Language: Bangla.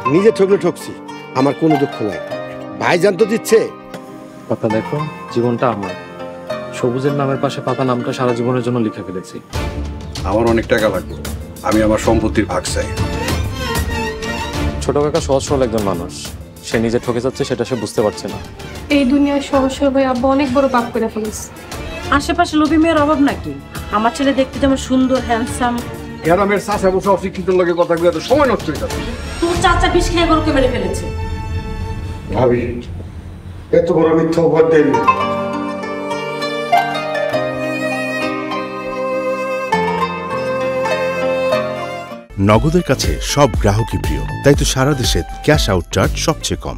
নিজে ঠকলে ঠকছি, আমার কোনো দুঃখ নাই। ভাইজান তো দিচ্ছে। কথা দেখো, জীবনটা আমার। সবুজের নামের পাশে পাতা নামটা সারা জীবনের জন্য লিখে ফেলেছি। আমার অনেক টাকা লাগবে, আমি আমার সম্পত্তির ভাগ চাই। ছোট কাকা সহজ সরল একজন মানুষ, সে নিজে ঠকে যাচ্ছে সেটা সে বুঝতে পারছে না। এই দুনিয়ায় সহজ সরল ভাই আব্বা অনেক বড় পাপ করে ফেলেছে। আশেপাশে লোভী মেয়ের অভাব নাকি? আমার ছেলে দেখতে যেমন সুন্দর, হ্যান্ডসাম। গ্রামের চাষা বসে অশিক্ষিতের লগে কথা বলে তো সময় নষ্ট হয়ে যাচ্ছে। তোর চাচা বিষ খেয়ে গরুকে মেরে ফেলেছে। ভাবি এত বড় মিথ্যা অপবাদ দেন। নগদের কাছে সব গ্রাহকই প্রিয়, তাই তো সারা দেশে ক্যাশ আউট চার্জ সবচেয়ে কম।